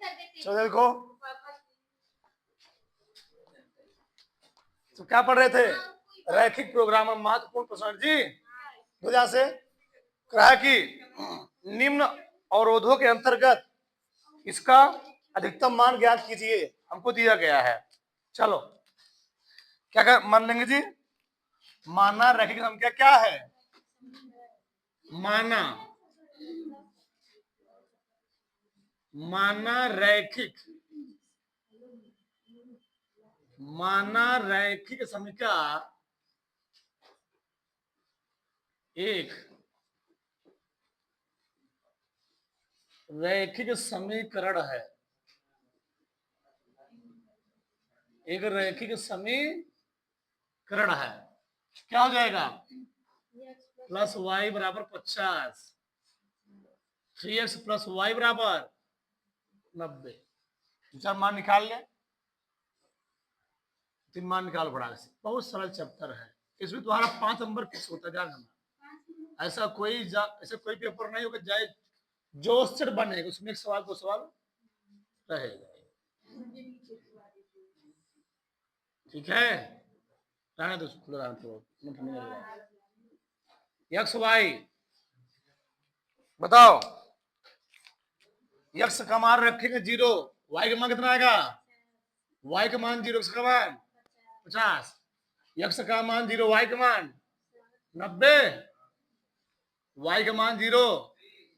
चलो देखो, तो क्या पढ़ रहे थे? रैखिक प्रोग्रामर महत्वपूर्ण प्रश्न जी। तो यहां से कहा कि निम्न अवरोधों के अंतर्गत इसका अधिकतम मान ज्ञात कीजिए, हमको दिया गया है। चलो क्या मान लेंगे जी? माना रैखिक संख्या क्या है? माना रैखिक, माना रैखिक संख्या एक रैखिक समीकरण है, एक रैखिक समीकरण है। क्या हो जाएगा? प्लस वाई बराबर 50, 3x प्लस वाई बराबर 90। चार मान निकाल ले, 3 मान निकाल पड़ा। बहुत सरल चैप्टर है, इसमें तुम्हारा 5 नंबर फिक्स होता जाएगा। ऐसा कोई पेपर नहीं होगा जाए जो सेट बनेगा उसमें एक सवाल 2 सवाल रहेगा। ठीक है, रहने दो, खुला रहने दो। एक्स वाई बताओ, एक्स का मान रखेंगे 0, वाई का मान कितना आएगा? वाई का मान 0, एक्स का मान 50, एक्स का मान 0, वाई का मान 90, वाई का मान 0,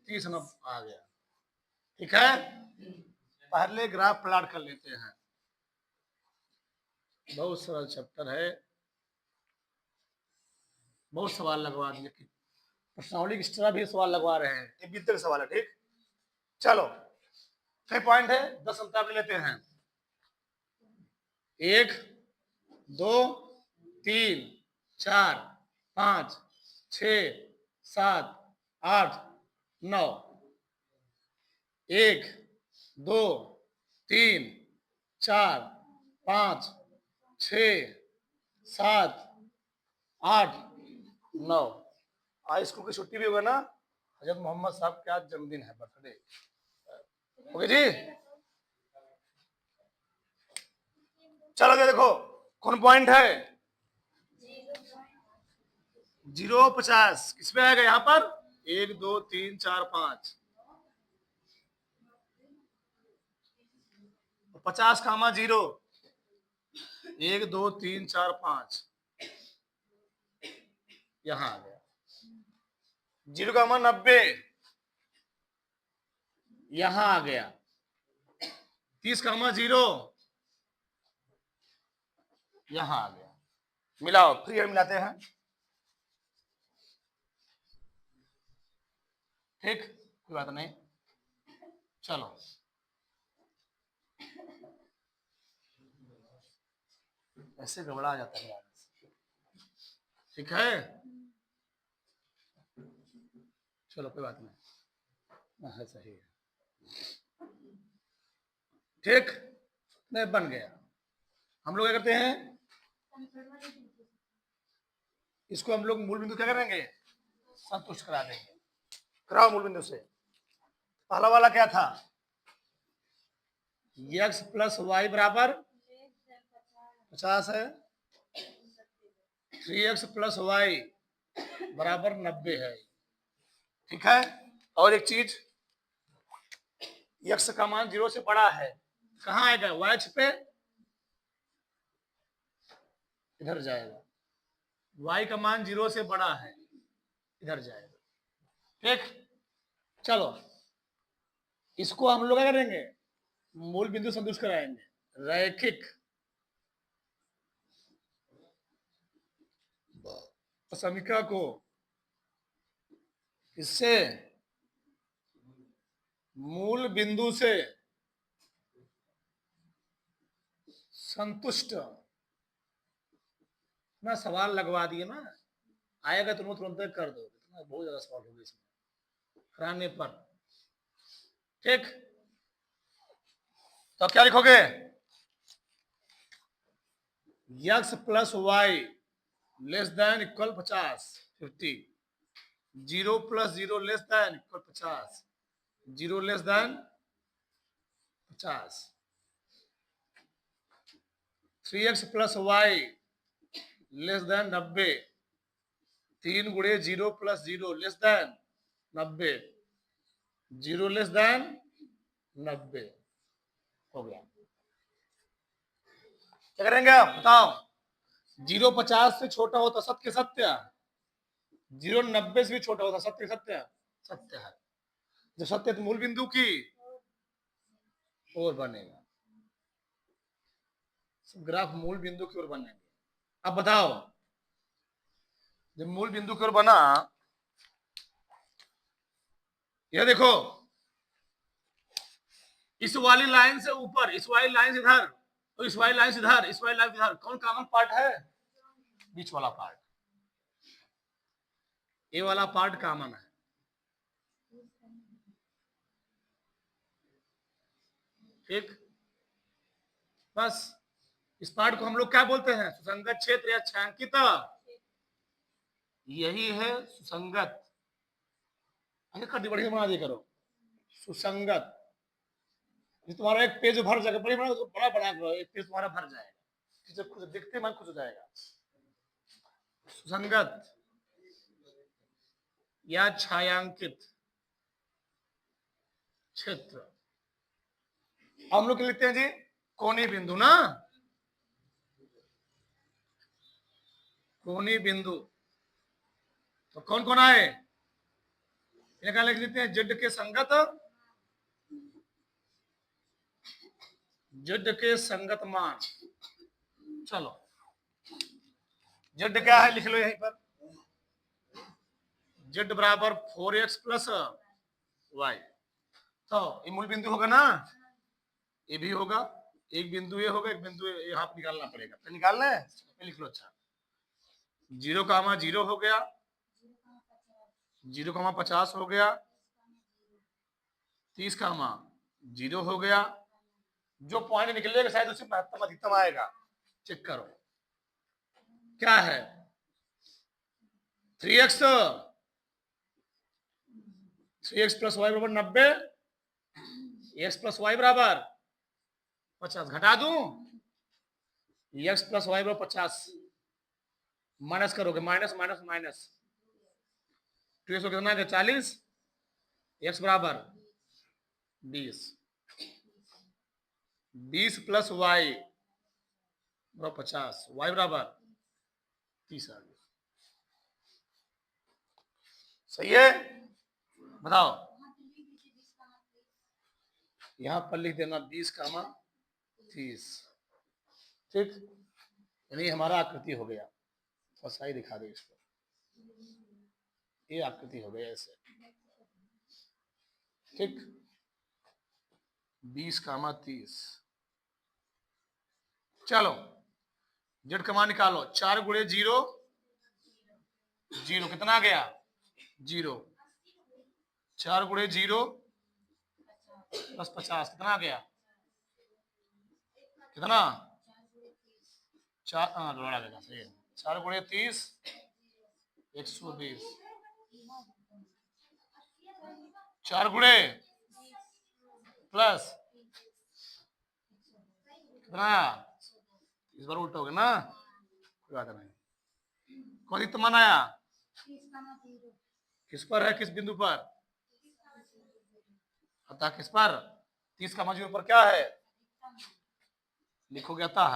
30 आ गया। ठीक है, पहले ग्राफ प्लॉट कर लेते हैं। बहुत सरल चैप्टर है, बहुत सवाल लगवा दिए, प्रश्नावली की तरह भी सवाल लगवा रहे हैं, ये बीते सवाल है। ठीक, चलो कई पॉइंट है, 10 अंतर लेते हैं। 1 2 3 4 5 6 7 8 9, 1 2 3 4 5 6 7 8 9। आज स्कूल की छुट्टी भी होगा ना, हजरत मोहम्मद साहब का जन्मदिन है, बर्थडे। ओके जी, चलो देखो कौन पॉइंट है? 0 50 किसमें आएगा? यहाँ पर 1 2 3 4 5, 50 कामा 0, 1 2 3 4 5 यहां आ गया। 0 का मान 90 यहां आ गया। 30 का मान 0 यहां आ गया। मिलाओ, फिर मिलाते हैं। ठीक, कोई बात नहीं, चलो ऐसे घबरा जाता है। ठीक है, चलो कोई बात नहीं, है सही है। ठीक, नहीं बन गया। हम लोग क्या करते हैं, इसको हम लोग मूल बिंदु क्या करेंगे? संतुष्ट करा देंगे। कराओ मूल बिंदु से। पहला वाला क्या था? x प्लस वाई बराबर 50 है, 3x प्लस वाई बराबर 90 है। ठीक है, और एक चीज, x का मान 0 से बड़ा है, कहाँ आएगा? y अक्ष पे इधर जाएगा। y का मान 0 से बड़ा है, इधर जाएगा। ठीक, चलो इसको हम लोग क्या करेंगे? मूल बिंदु संतुष्ट कराएंगे। रैखिक समीकरण को इससे मूल बिंदु से संतुष्ट ना सवाल लगवा दिए ना, आएगा तो तुरंत कर दो, इतना बहुत ज्यादा सवाल होगा इसमें कराने पर। ठीक, तो क्या लिखोगे? x plus y less than equal 50 50, 0 plus 0 less than equal 50, 0 less than 50। 3x plus y less than 90। 3 गुणे 0 plus 0 less than 90। 0 less than 90 हो गया। क्या करेंगे आप बताओ? 0 50 से छोटा हो तो सत्य सत्य, 0 90 से भी छोटा हो तो सत्य सत्य सत्य है। जो सत्य तो मूल बिंदु की ओर बनेगा, ग्राफ मूल बिंदु की ओर बनेंगे। अब बताओ, जब मूल बिंदु की ओर बना, यह देखो इस वाली लाइन से ऊपर, इस वाली लाइन से इधर, तो इस वाली लाइन से इधर, इस वाली लाइन से इधर, कौन कॉमन पार्ट है? बीच वाला पार्ट, ये वाला पार्ट कॉमन है। ठीक, बस इस पार्ट को हम लोग क्या बोलते हैं? सुसंगत क्षेत्र या छायांकित। यही है सुसंगत। कर दी, बढ़िया बना दी करो, सुसंगत। तुम्हारा एक पेज भर जाएगा, बड़ी बड़ा बड़ा बना करो, एक पेज तुम्हारा भर जाएगा, खुद दिखते मन खुश हो जाएगा। सुसंगत या छायांकित क्षेत्र हम लोग लिखते हैं जी कोणीय बिंदु ना, कोणीय बिंदु। तो कौन कौन आए? इनका लिख लेते हैं जेड के संगत, जेड के संगत मान। चलो जेड क्या है लिख लो यहीं पर, जेड बराबर 4x प्लस वाई। तो ये मूल बिंदु होगा ना, ये भी होगा, एक बिंदु ये होगा, एक बिंदु यहाँ पर निकालना पड़ेगा। तो निकालना है, लिख लो। अच्छा 0,0 हो गया, 0,50 हो गया, 30,0 हो गया। जो पॉइंट निकलेगा शायद उसी महत्तम अधिकतम आएगा, चेक करो क्या है। 3x प्लस वाई बराबर 90, x प्लस वाई बराबर 50। घटा दूं, x प्लस वाई बराबर 50, माइनस करोगे, माइनस माइनस माइनस, 2x को कितना है 40, x बराबर 20, 20 प्लस वाई बराबर 50, वाई बराबर 30 आ गया। सही है, बताओ। यहां पर लिख देना 20,30। ठीक, यानी हमारा आकृति हो गया। थोड़ा सा ही दिखा दे इसको, ये आकृति हो गया ऐसे। ठीक, 20,30। चलो जेड का मान निकालो। 4 गुणे 0 0, कितना गया 0। 4 गुणे 0 प्लस 50, कितना गया, कितना 4, हाँ लड़ा देगा सही है। 4 गुणे 30 120, 4 गुणे प्लस कितना, इस बार उल्टा हो गया ना, कोई बात नहीं। कौन सी मान आया, किस पर है, किस बिंदु पर, अतः किस पर, 30,0 पर क्या है, लिखोगे अतः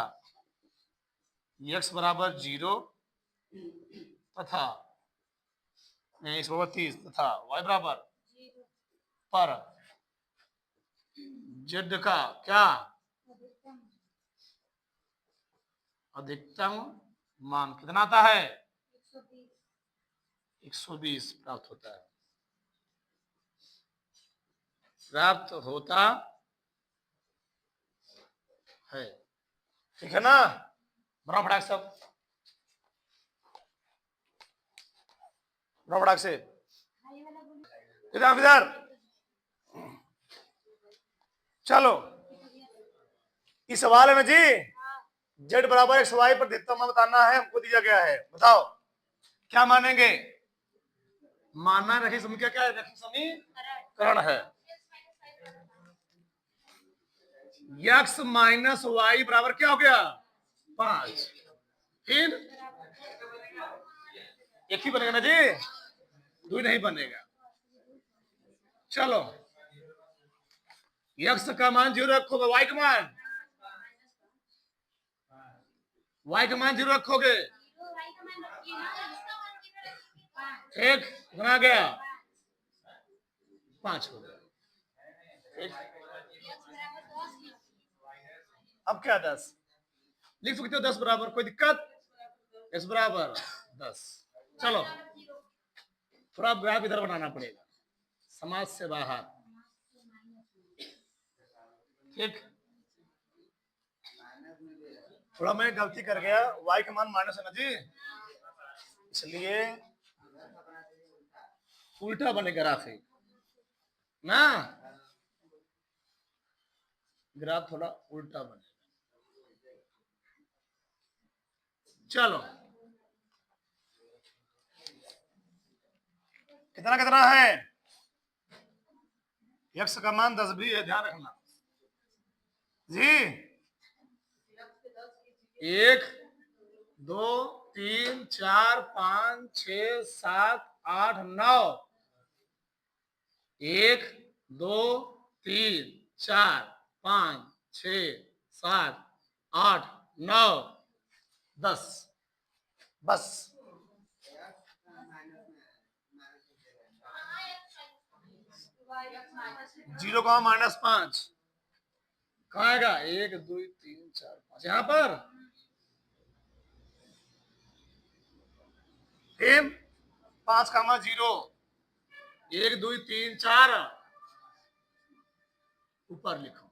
x बराबर 0 तथा x बराबर 30 तथा y बराबर पर z का क्या अधिकतम मान कितना आता है, 120 प्राप्त होता है, प्राप्त होता है। ठीक है ना, बड़ा फटाक सब, बड़ा फटाक से इधर। चलो इस सवाल है ना जी, जेड बराबर एक्स वाई पर अधिकतम मान बताना है, हमको दिया गया है। बताओ क्या मानेंगे, मानना रखी समीकरण क्या है, रखी समीकरण है। एक्स माइनस वाई बराबर क्या हो गया 5। फिर एक ही बनेगा ना जी, दो नहीं बनेगा। चलो एक्स का मान 0 रखोगे, वाई का मान 0 रखोगे, एक बना गया 5 हो गया। अब क्या 10 लिख सकते हो, 10 बराबर, कोई दिक्कत? x बराबर 10। चलो थोड़ा ग्राफ इधर बनाना पड़ेगा, समाज से बाहर। ठीक, थोड़ा मैं गलती कर गया, y का मान माइनस है ना जी, इसलिए उल्टा बनेगा ग्राफ ना, ग्राफ थोड़ा उल्टा बनेगा। चलो कितना कितना है, x का मान 10 भी है, ध्यान रखना जी। 1 2 3 4 5 6 7 8 9, 1 2 3 4 5 6 7 8 9 10, बस। 0 का -5 कहाँ आएगा, 1 2 3 4 5 यहाँ पर। 5 का 0, 1 2 3 4 ऊपर लिखो।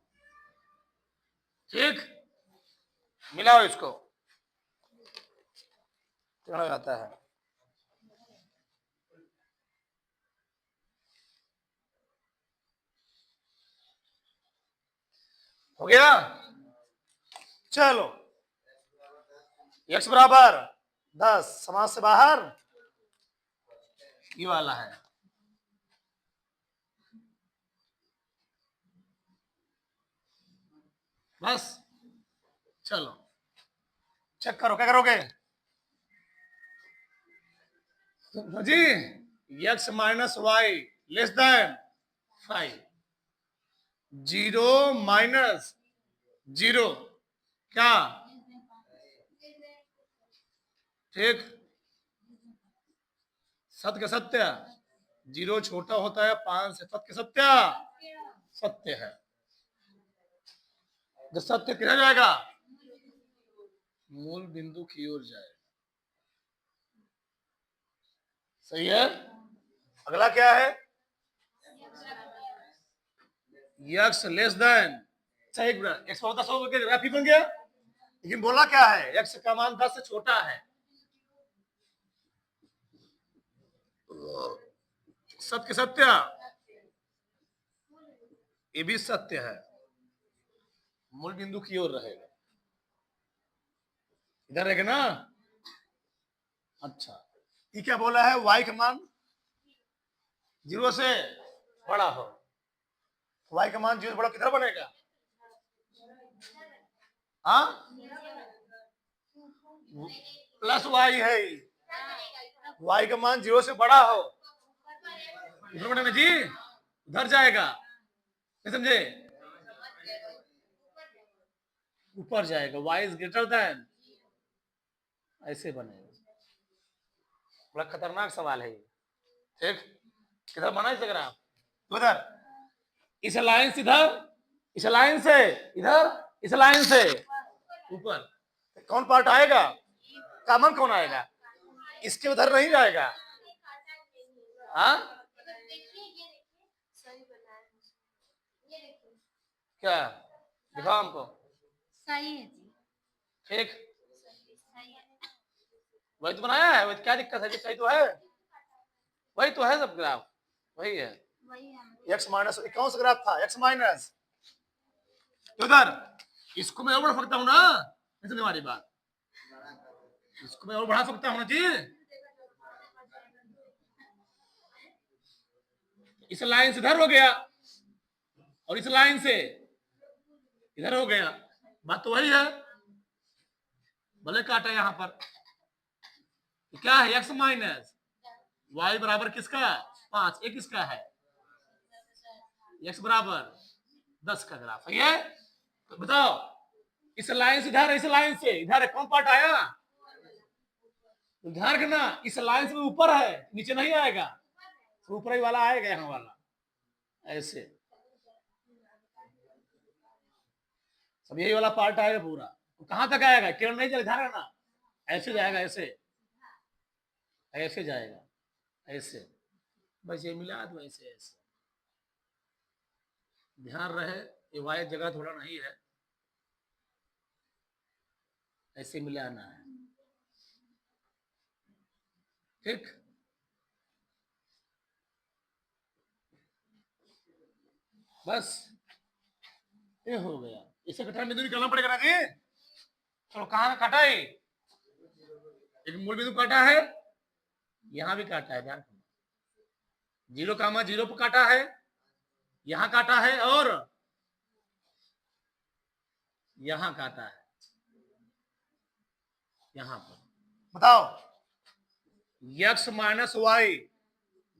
ठीक, मिलाओ इसको, कितना आता है, हो गया। चलो x बराबर 10, समाज से बाहर ये वाला है। बस चलो चेक करो, क्या करोगे जी, x minus y less than 5, 0 minus 0 क्या, ठीक, सत्य का सत्य, 0 छोटा होता है 5 से, सत्य सत्य सत्य है, जो सत्य किधर जाएगा, मूल बिंदु की ओर जाएगा। सही है। अगला क्या है, x लेस देन, सही, x होता 100 के ग्राफ ही बन गया, लेकिन बोला क्या है, x का मान 10 से छोटा है, सत्य सत्य, ये भी सत्य है, मूल बिंदु की ओर रहेगा, इधर रहेगा ना। अच्छा, ये क्या बोला है, y का मान 0 से बड़ा हो, y का मान 0 से बड़ा किधर बनेगा, हाँ प्लस y है, y का मान 0 से बड़ा हो, इधर बनेगा जी, उधर जाएगा, समझे, ऊपर जाएगा, y इज ग्रेटर देन, ऐसे बनेगा। बड़ा खतरनाक सवाल है ये, ठीक, किधर बना इस ग्राफ, उधर, इस लाइन से इधर, इस लाइन से इधर, इस लाइन से ऊपर, कौन पार्ट आएगा, कॉमन कौन आएगा, इसके उधर नहीं जाएगा, हाँ क्या दिखाओ हमको, सही है जी, ठीक, सही है, वही तो बनाया है, वही क्या दिक्कत है, सही तो है, वही तो है, सब ग्राफ वही है, वही है। x माइनस, कौन सा ग्राफ था, x माइनस, उधर, इसको मैं और बढ़ा सकता हूँ ना, समझ हमारी बात, इसको मैं और बढ़ा सकता हूँ ना जी, इस लाइन से इधर हो गया, और इस लाइन से इधर हो गया, बात तो वही है, भले काटा यहाँ पर। क्या है एक्स माइनस वाई बराबर किसका 5, ये किसका है एक्स बराबर 10 का ग्राफ है ये। तो बताओ इस लाइन से इधर, इस लाइन से इधर कौन पार्ट आया, तो ध्यान रखना इस लाइन से ऊपर है, नीचे नहीं आएगा, तो ऊपर ही वाला आएगा, यहाँ वाला ऐसे सब यही वाला पार्ट आएगा पूरा। तो कहां तक आएगा, किरण नहीं चले, ध्यान रखना ऐसे जाएगा, ऐसे ऐसे जाएगा, ऐसे बस ये मिला दो, ऐसे ऐसे ध्यान रहे, ये वाई जगह थोड़ा नहीं है, ऐसे मिलाना है, ठीक। बस ये हो गया, इसे कटरा बिंदु निकालना पड़ेगा ना जी। चलो कहां काटा है, एक मूल बिंदु काटा है, यहां भी काटा है, ध्यान 0, 0 पर काटा है, यहां काटा है और यहां काटा है, यहां पर। बताओ x माइनस वाई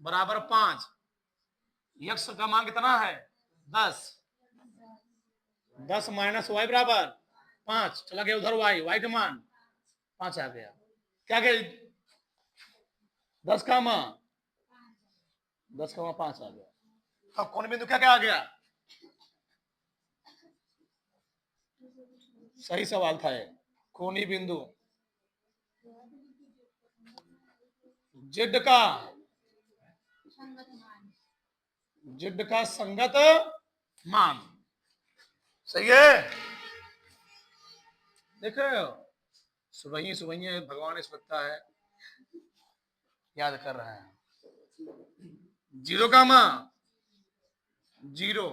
बराबर 5, x का मान कितना है 10, 10 माइनस वाई बराबर 5, चला गया उधर वाई, वाई का मान 5 आ गया, क्या गया 10 का मान 5 आ गया। अब कौन बिंदु क्या क्या आ गया, सही सवाल था ये, कोनी बिंदु जेड का संगत मान, सही है। देखो सुबह सुबह भगवान इस वक्त है याद कर रहे हैं, 0 का मान 0,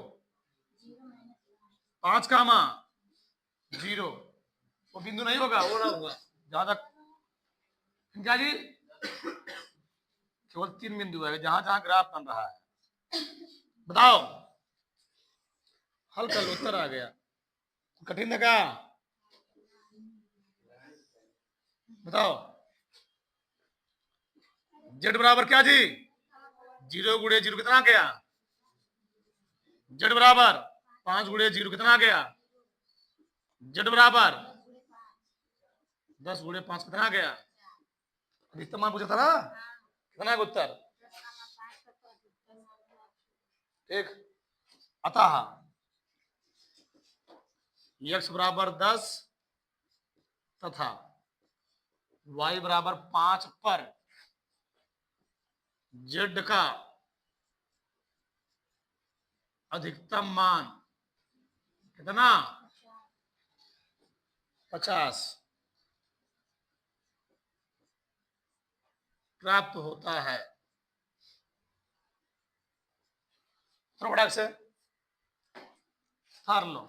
5 का मान 0, वो बिंदु नहीं होगा, वो ना होगा जहां तक क्या जी, केवल 3 बिंदु है जहां जहां ग्राफ बन रहा है। बताओ हल कर, उत्तर आ गया, कठिन है क्या, बताओ जेड बराबर क्या जी 0 गुणे 0 कितना गया, जेड बराबर 5 गुणे 0 कितना गया, जेड बराबर 10 गुणे 5 कितना गया, अधिकतम मान पूछा था ना, कितना उत्तर, ठीक। अतः x बराबर 10 तथा y बराबर 5 पर z का अधिकतम मान कितना 50 प्राप्त होता है। फटाक से हार लो,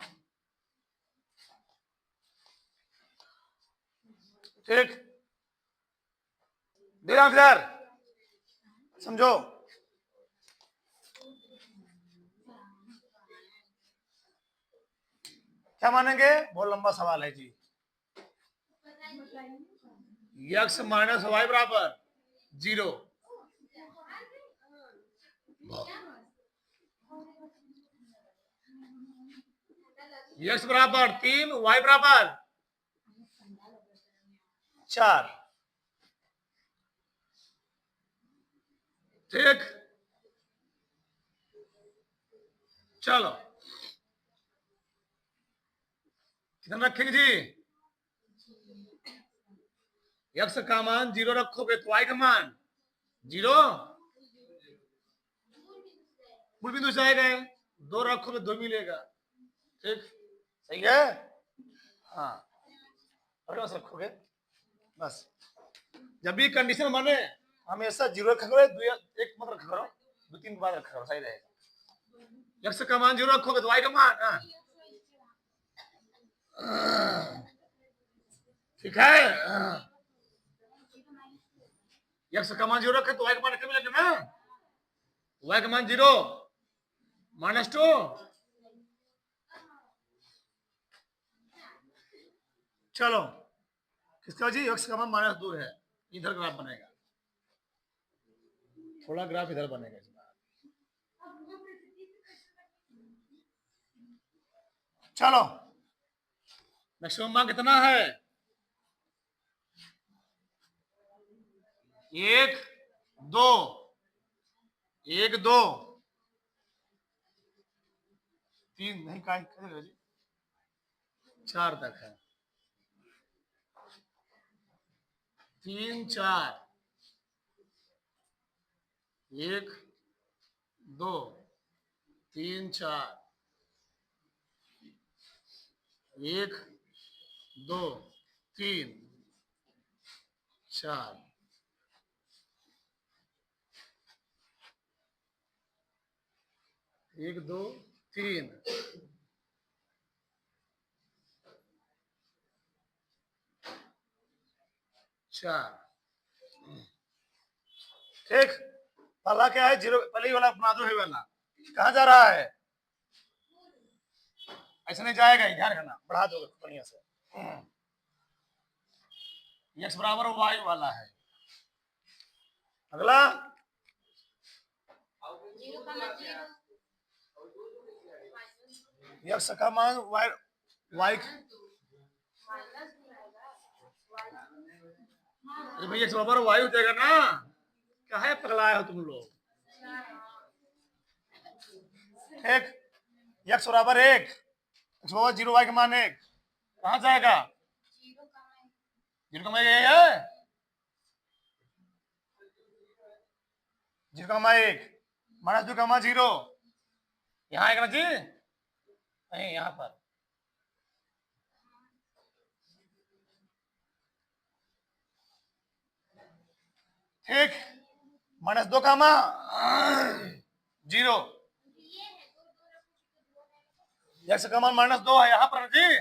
ठीक, ध्यान यार समझो, क्या मानेंगे, बहुत लंबा सवाल है जी। x माइनस वाई बराबर 0, x बराबर 3, y बराबर 4, ठीक। चलो कितना रखेंगे जी, x का मान 0 रखोगे तो y का मान 0, मूल बिंदु से आएगा, 2 रखोगे 2 मिलेगा, ठीक, सही है। हाँ और बस रखोगे, बस जब भी कंडीशन बने हमेशा 0 रखा करो, 1 मत रखा करो, 2-3 के बाद रखा करो, सही रहेगा। x का मान 0 रखोगे तो y का मान ठीक है, x का मान 0 रखे तो y का मान कितना मिलेगा ना, y का मान 0 -2 चलो किसका जी x का मान -2 है, इधर ग्राफ बनेगा, थोड़ा ग्राफ इधर बनेगा इस बार। चलो मैक्सिमम मान कितना है, 1 2 1 2 3 नहीं, का 4 तक है, 3 4 1 2 3 4 1 2 3 4 1 2 3 4। ठीक, पहला क्या है, जीरो, पहले ही वाला बना दो, है वाला कहाँ जा रहा है, ऐसा नहीं जाएगा, ध्यान रखना, बढ़ा दो बढ़िया से। x बराबर y वाला है। अगला 0,0 x का मान y अरे भैया x बराबर y हो जाएगा ना, क्या है पगलाए हो तुम लोग। ठीक, x बराबर 1, x बराबर 0, y का मान 1, कहाँ जाएगा, 0 का मान ये है, 0 का मान 1, -2 का मान 0, यहाँ आएगा ना जी, नहीं यहाँ पर, ठीक, -2 का मान 0, x का मान -2 है यहाँ पर जी,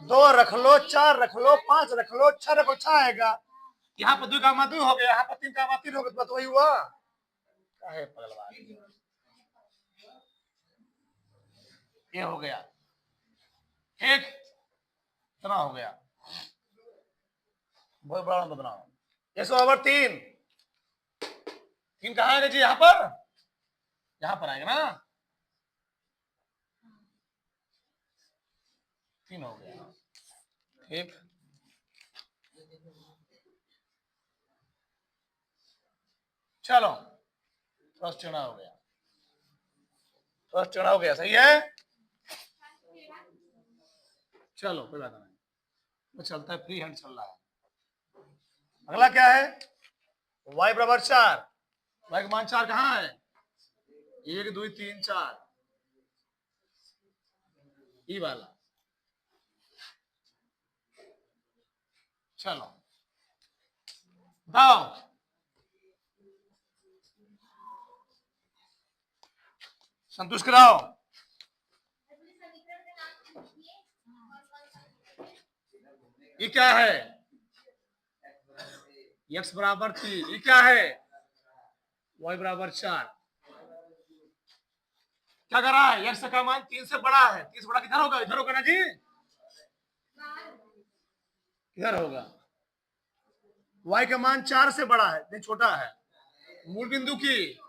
दो रख लो, 4 रख लो, 5 रख लो, 6 रखो, 6 आएगा, यहाँ पर 2 का मान 2 हो गया, यहाँ पर 3 का मान 3 हो गया, तो वही हुआ, क्या है पगलवान, ये हो गया, ठीक, इतना हो गया, बहुत बड़ा नंबर बनाओ, 1/3, 3 कहाँ आएगा जी, यहाँ पर आएगा ना, 3 हो गया, ठीक, चलो फर्स्ट चढ़ा हो गया, फर्स्ट चढ़ा हो गया, सही है, चलो कोई बात नहीं, वो चलता है, फ्री हैंड चल रहा है। अगला क्या है, y बराबर 4, y का मान 4 कहाँ है, 1 2 3 4, ये वाला, चलो बताओ, संतुष्ट कराओ, ये क्या है, x बराबर 3, ये क्या है, y बराबर 4, क्या कर रहा है, x का मान 3 से बड़ा है, 3 से बड़ा किधर होगा, इधर होगा ना जी, किधर होगा, y का मान 4 से बड़ा है, नहीं छोटा है, मूल बिंदु की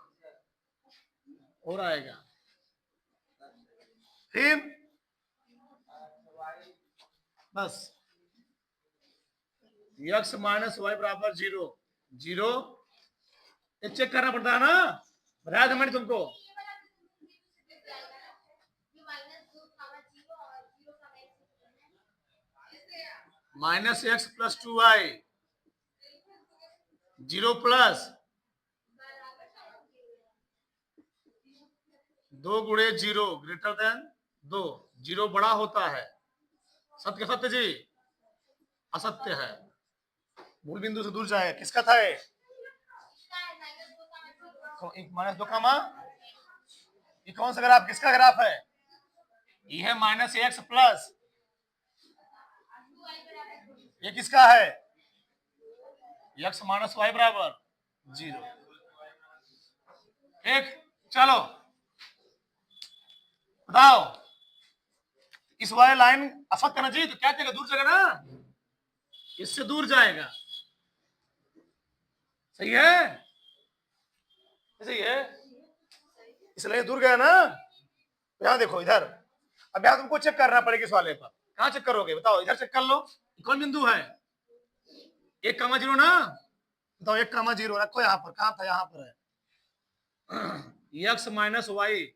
और आएगा, फिर बस x माइनस वाई बराबर 0, 0, ये चेक करना पड़ता है ना, बताया था मैंने तुमको, -x + 2y, 0 plus 2 × 0 greater than 2, 0 बड़ा होता है, सत्य सत्य जी, असत्य है, मूल बिंदु से दूर जाए, किसका था ये, -2 का मान, ये कौन सा ग्राफ, किसका ग्राफ है, ये है -x प्लस, ये किसका है, x माइनस वाई बराबर 0, ठीक, चलो बताओ, इस वाले लाइन अफक करना चाहिए तो क्या जाएगा, दूर जाएगा ना, इससे दूर जाएगा। सही है, सही है, इसलिए दूर गया ना। यहां देखो इधर, अब यहां तुमको चेक करना पड़ेगा इस वाले पर। कहां चेक करोगे बताओ, इधर चेक कर लो, कौन बिंदु है, 1,0 ना। बताओ 1,0 रखो यहां पर, कहां था, यहां पर है। x minus y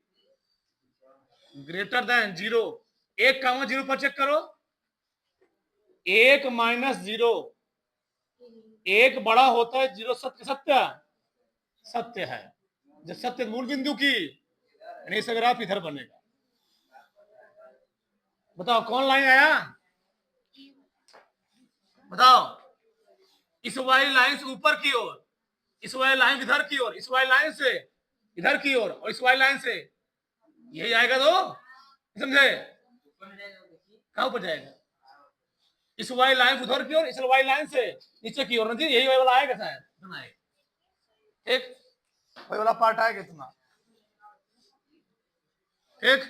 greater than 0, 1,0 पर चेक करो। 1 माइनस 0, 1 बड़ा होता है 0, सत्य सत्य सत्य है। जब सत्य मूल बिंदु की, यानी इस ग्राफ इधर बनेगा। बताओ कौन लाइन आया, बताओ, इस वाली लाइन से ऊपर की ओर, इस वाली लाइन इधर की ओर, इस वाली लाइन से इधर की ओर, और इस वाली लाइन से यही आएगा तो समझे, कहां ऊपर जाएगा, इस वाली लाइन उधर की ओर, इस वाली लाइन से नीचे की ओर, ना जी यही वाला आएगा शायद, इतना आएगा, ठीक, वही वाला पार्ट आएगा इतना, ठीक,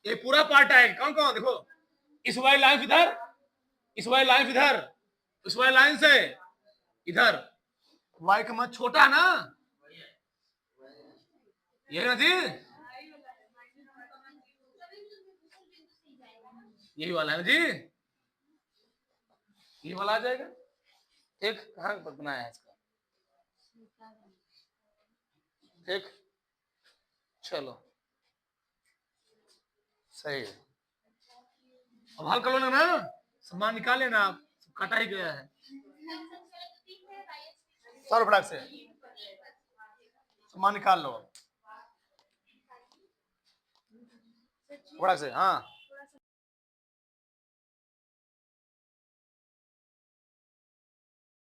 ये पूरा पार्ट आएगा। कौन कौन देखो, इस वाली लाइन इधर, इस वाली लाइन इधर, इस वाली लाइन से इधर, वाई का मान छोटा है ना, ये ना जी, यही वाला है ना जी, ये वाला आ जाएगा, ठीक, कहां पर बनाया है इसका, ठीक, चलो सही है। अब हल कर लो ना, सामान निकाल लेना, आप काटा ही गया है, सर फटाक से सामान निकाल लो फटाक से, हाँ